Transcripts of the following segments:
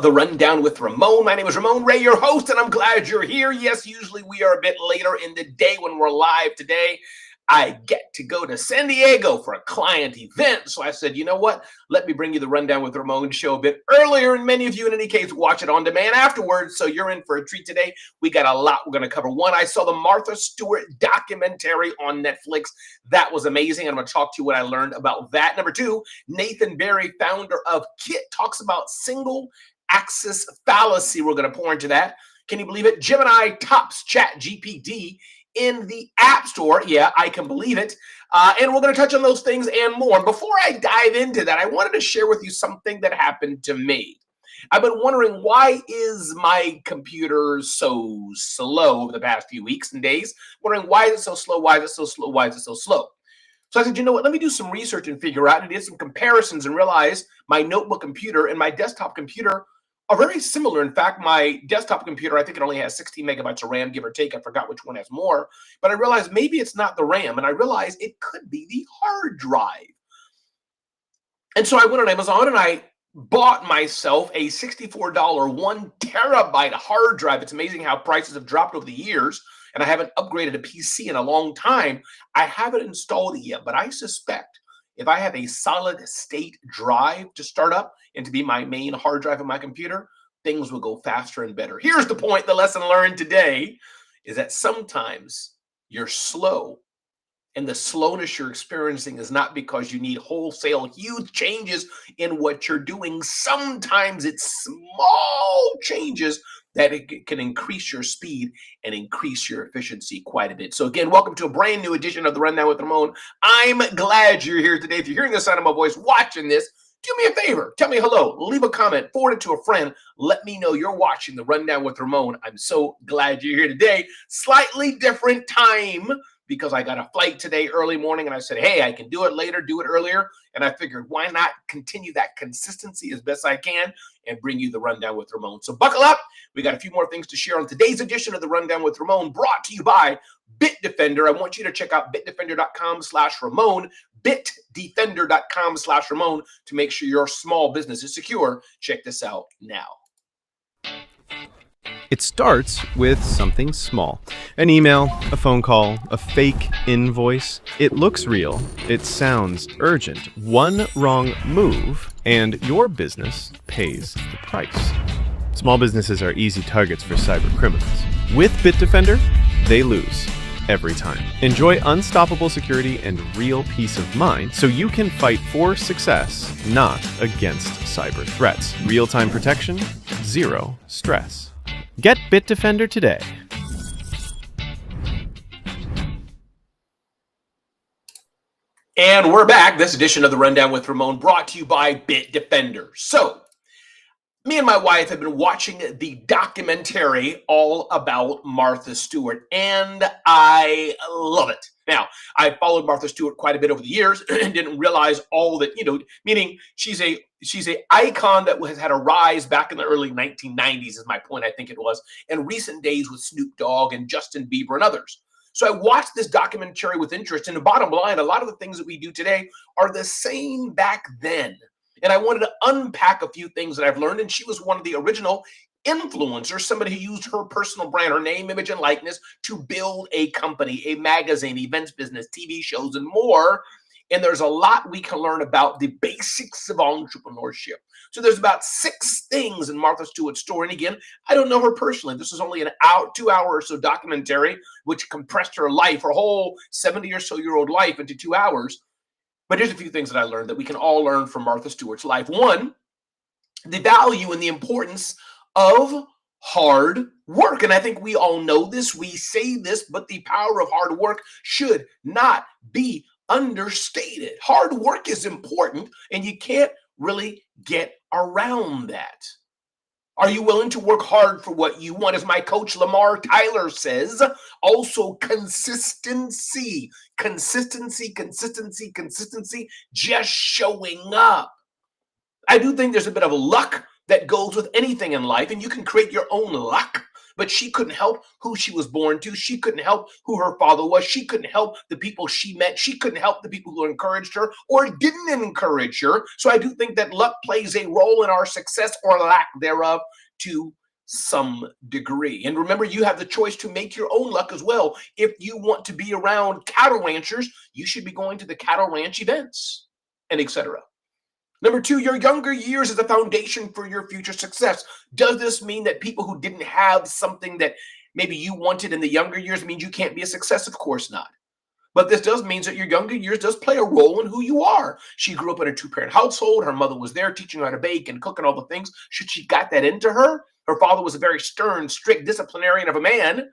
The Rundown with Ramon. My name is Ramon Ray, your host, and I'm glad you're here. Yes, usually we are a bit later in the day when we're live today. I get to go to San Diego for a client event. So I said, you know what? Let me bring you the Rundown with Ramon show a bit earlier. And many of you, in any case, watch it on demand afterwards. So you're in for a treat today. We got a lot we're going to cover. One, I saw the Martha Stewart documentary on Netflix. That was amazing. I'm going to talk to you what I learned about that. Number two, Nathan Barry, founder of Kit, talks about single axis fallacy. We're going to pour into that. Can you believe it? Gemini tops ChatGPT in the App Store. Yeah, I can believe it. And we're going to touch on those things and more. Before I dive into that, I wanted to share with you something that happened to me. I've been wondering, why is my computer so slow over the past few weeks and days? Wondering, why is it so slow? Why is it so slow? Why is it so slow? So I said, you know what, let me do some research and figure out, and did some comparisons and realize my notebook computer and my desktop computer are very similar. In fact, my desktop computer, I think it only has 16 megabytes of RAM, give or take. I forgot which one has more. But I realized maybe it's not the RAM, and I realized it could be the hard drive. And so I went on Amazon and I bought myself a $64 1 terabyte hard drive. It's amazing how prices have dropped over the years, and I haven't upgraded a PC in a long time. I haven't installed it yet, but I suspect if I have a solid state drive to start up and to be my main hard drive in my computer, things will go faster and better. Here's the point. The lesson learned today is that sometimes you're slow, and the slowness you're experiencing is not because you need wholesale huge changes in what you're doing. Sometimes it's small changes that it can increase your speed and increase your efficiency quite a bit. So again, welcome to a brand new edition of the Rundown with Ramon. I'm glad you're here today. If you're hearing the sound of my voice, watching this, do me a favor. Tell me hello. Leave a comment. Forward it to a friend. Let me know you're watching the Rundown with Ramon. I'm so glad you're here today. Slightly different time, because I got a flight today early morning, and I said, hey, I can do it later, do it earlier. And I figured, why not continue that consistency as best I can and bring you the Rundown with Ramon. So buckle up. We got a few more things to share on today's edition of the Rundown with Ramon, brought to you by Bitdefender. I want you to check out bitdefender.com/Ramon, bitdefender.com/Ramon, to make sure your small business is secure. Check this out now. It starts with something small. An email, a phone call, a fake invoice. It looks real. It sounds urgent. One wrong move, and your business pays the price. Small businesses are easy targets for cyber criminals. With Bitdefender, they lose every time. Enjoy unstoppable security and real peace of mind so you can fight for success, not against cyber threats. Real-time protection, zero stress. Get Bitdefender today. And we're back. This edition of the Rundown with Ramon, brought to you by Bitdefender. So, me and my wife have been watching the documentary all about Martha Stewart, and I love it. Now, I followed Martha Stewart quite a bit over the years and didn't realize all that, meaning she's a icon that has had a rise back in the early 1990s is my point, I think it was, and recent days with Snoop Dogg and Justin Bieber and others. So I watched this documentary with interest, and the bottom line, a lot of the things that we do today are the same back then. And I wanted to unpack a few things that I've learned, and she was one of the original influencers, somebody who used her personal brand, her name, image, and likeness to build a company, a magazine, events business, TV shows, and more. And there's a lot we can learn about the basics of entrepreneurship. So there's about 6 things in Martha Stewart's story. And again, I don't know her personally. This is only an 2 hour or so documentary, which compressed her life, her whole 70 or so year old life, into 2 hours. But here's a few things that I learned that we can all learn from Martha Stewart's life. One, the value and the importance of hard work. And I think we all know this. We say this, but the power of hard work should not be understated. Hard work is important, and you can't really get around that. Are you willing to work hard for what you want? As my coach Lamar Tyler says, also consistency, just showing up. I do think there's a bit of luck that goes with anything in life, and you can create your own luck. but she couldn't help who she was born to. She couldn't help who her father was. She couldn't help the people she met. She couldn't help the people who encouraged her or didn't encourage her. So I do think that luck plays a role in our success or lack thereof to some degree. And remember, you have the choice to make your own luck as well. If you want to be around cattle ranchers, you should be going to the cattle ranch events and etc. Number two, your younger years is a foundation for your future success. Does this mean that people who didn't have something that maybe you wanted in the younger years means you can't be a success? Of course not. But this does mean that your younger years does play a role in who you are. She grew up in a two-parent household. Her mother was there teaching her how to bake and cook and all the things. She got that into her. Her father was a very stern, strict disciplinarian of a man.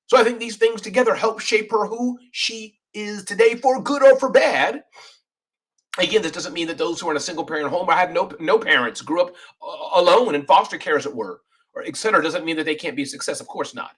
So I think these things together help shape her who she is today, for good or for bad. Again, this doesn't mean that those who are in a single parent home or have no parents, grew up alone in foster care, as it were, or et cetera, doesn't mean that they can't be a success. Of course not.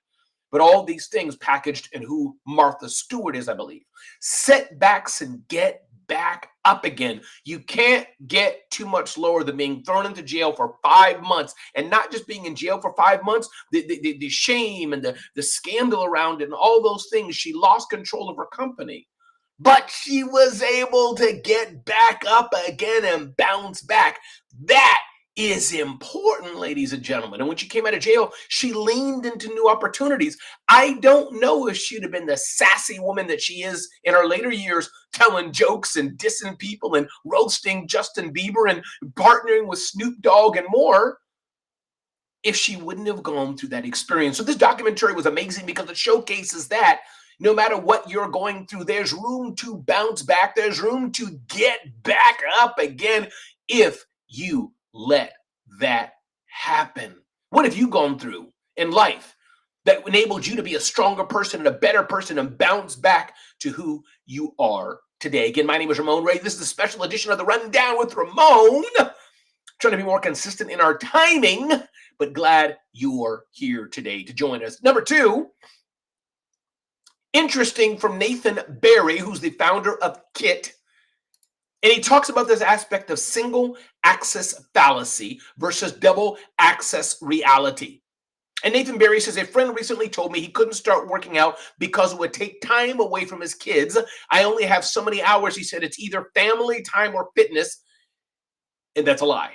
But all these things packaged in who Martha Stewart is, I believe. Setbacks and get back up again. You can't get too much lower than being thrown into jail for 5 months, and not just being in jail for 5 months, the shame and the scandal around it and all those things. She lost control of her company. But she was able to get back up again and bounce back. That is important, ladies and gentlemen. And when she came out of jail, she leaned into new opportunities. I don't know if she'd have been the sassy woman that she is in her later years, telling jokes and dissing people and roasting Justin Bieber and partnering with Snoop Dogg and more, if she wouldn't have gone through that experience. So this documentary was amazing because it showcases that no matter what you're going through, there's room to bounce back. There's room to get back up again if you let that happen. What have you gone through in life that enabled you to be a stronger person and a better person and bounce back to who you are today? Again, my name is Ramon Ray. This is a special edition of the Rundown with Ramon. Trying to be more consistent in our timing, but glad you're here today to join us. Number two, interesting, from Nathan Barry, who's the founder of Kit. And he talks about this aspect of single access fallacy versus double access reality. And Nathan Barry says, a friend recently told me he couldn't start working out because it would take time away from his kids. I only have so many hours. He said it's either family time or fitness. And that's a lie.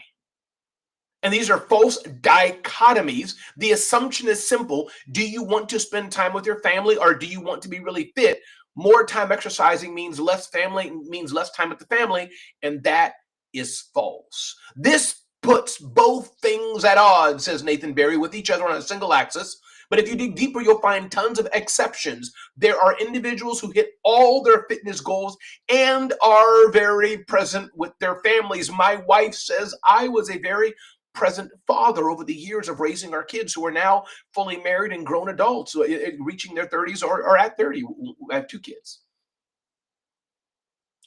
And these are false dichotomies. The assumption is simple. Do you want to spend time with your family, or do you want to be really fit? More time exercising means less family, means less time with the family, and that is false. This puts both things at odds, says Nathan Barry, with each other on a single axis. But if you dig deeper, you'll find tons of exceptions. There are individuals who hit all their fitness goals and are very present with their families. My wife says I was a very present father over the years of raising our kids, who are now fully married and grown adults, reaching their 30s or at 30. I have 2 kids.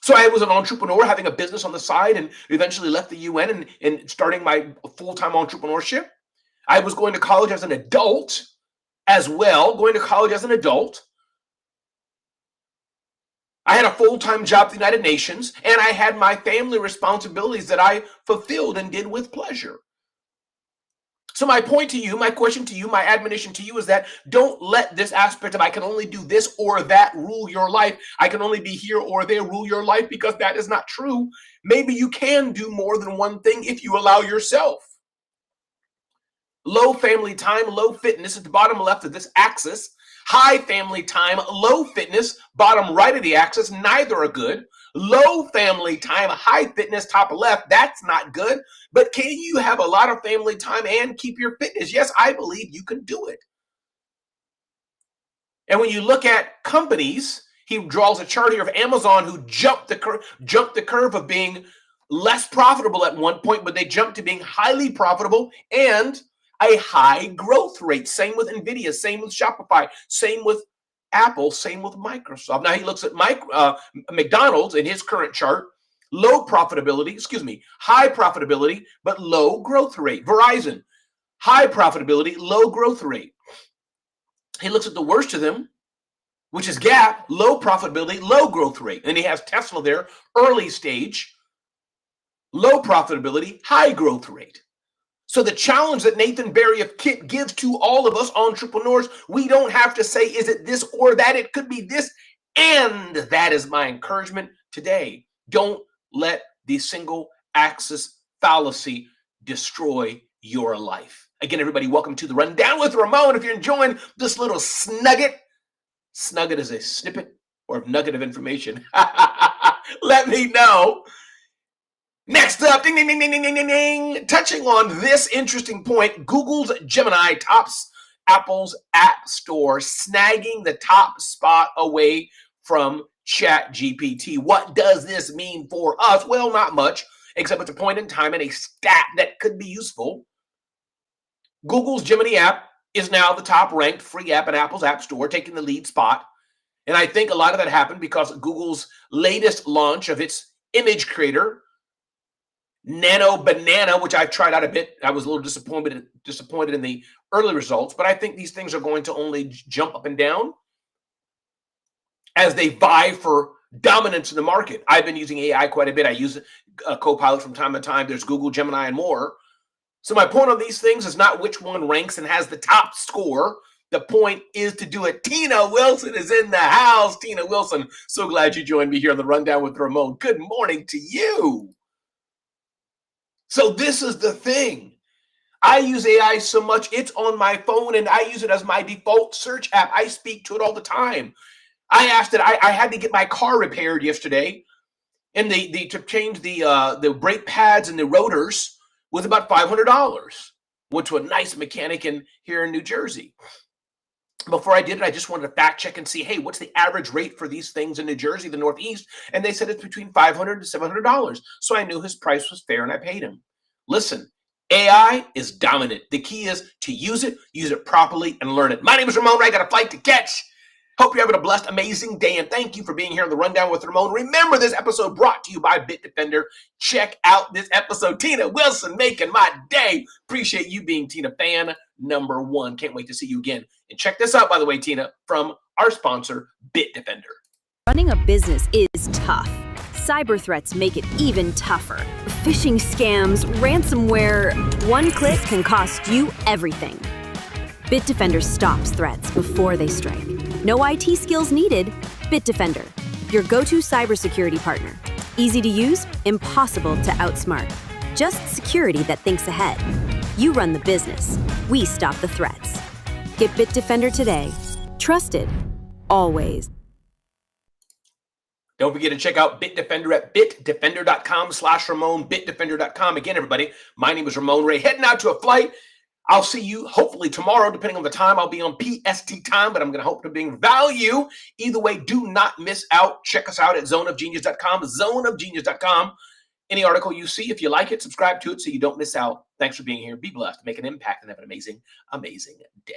So I was an entrepreneur, having a business on the side, and eventually left the UN and starting my full-time entrepreneurship. I was going to college as an adult as well, going to college as an adult. I had a full-time job at the United Nations, and I had my family responsibilities that I fulfilled and did with pleasure. So my point to you, my question to you, my admonition to you is that don't let this aspect of I can only do this or that rule your life. I can only be here or there rule your life, because that is not true. Maybe you can do more than one thing if you allow yourself. Low family time, low fitness at the bottom left of this axis. High family time, low fitness, bottom right of the axis. Neither are good. Low family time, high fitness, top left. That's not good. But can you have a lot of family time and keep your fitness? Yes, I believe you can do it. And when you look at companies, he draws a chart here of Amazon, who jumped the curve of being less profitable at one point, but they jumped to being highly profitable and a high growth rate. Same with Nvidia, same with Shopify, same with Apple, same with Microsoft. Now he looks at McDonald's in his current chart, high profitability, but low growth rate. Verizon, high profitability, low growth rate. He looks at the worst of them, which is Gap, low profitability, low growth rate. And he has Tesla there, early stage, low profitability, high growth rate. So the challenge that Nathan Barry of Kit gives to all of us entrepreneurs, we don't have to say, is it this or that? It could be this. And that is my encouragement today. Don't let the single axis fallacy destroy your life. Again, everybody, welcome to the Rundown with Ramon. If you're enjoying this little snugget is a snippet or a nugget of information. Let me know. Next up, ding, ding, ding, ding, ding, ding, ding, ding. Touching on this interesting point, Google's Gemini tops Apple's App Store, snagging the top spot away from ChatGPT. What does this mean for us? Well, not much, except it's a point in time and a stat that could be useful. Google's Gemini app is now the top ranked free app in Apple's App Store, taking the lead spot. And I think a lot of that happened because Google's latest launch of its image creator, Nano Banana, which I've tried out a bit. I was a little disappointed in the early results, but I think these things are going to only jump up and down as they vie for dominance in the market. I've been using AI quite a bit. I use a Copilot from time to time. There's Google Gemini and more. So my point on these things is not which one ranks and has the top score. The point is to do it. Tina Wilson is in the house. Tina Wilson, so glad you joined me here on the Rundown with Ramon. Good morning to you. So this is the thing. I use AI so much, it's on my phone, and I use it as my default search app. I speak to it all the time. I asked it, I had to get my car repaired yesterday, and to change the brake pads and the rotors was about $500. Went to a nice mechanic here in New Jersey. Before I did it, I just wanted to fact check and see, hey, what's the average rate for these things in New Jersey, the Northeast? And they said it's between $500 to $700. So I knew his price was fair and I paid him. Listen, AI is dominant. The key is to use it properly, and learn it. My name is Ramon. I got a flight to catch. Hope you're having a blessed, amazing day, and thank you for being here on the Rundown with Ramon. Remember, this episode brought to you by Bitdefender. Check out this episode. Tina Wilson making my day. Appreciate you being Tina fan number one. Can't wait to see you again. And check this out, by the way, Tina, from our sponsor, Bitdefender. Running a business is tough. Cyber threats make it even tougher. Phishing scams, ransomware, one click can cost you everything. Bitdefender stops threats before they strike. No IT skills needed. Bitdefender, your go-to cybersecurity partner. Easy to use, impossible to outsmart. Just security that thinks ahead. You run the business. We stop the threats. Get Bitdefender today. Trusted. Always. Don't forget to check out Bitdefender at bitdefender.com/Ramon, bitdefender.com. Again, everybody, my name is Ramon Ray. Heading out to a flight. I'll see you hopefully tomorrow, depending on the time. I'll be on PST time, but I'm going to hope to bring value. Either way, do not miss out. Check us out at zoneofgenius.com, zoneofgenius.com. Any article you see, if you like it, subscribe to it so you don't miss out. Thanks for being here. Be blessed, make an impact, and have an amazing, amazing day.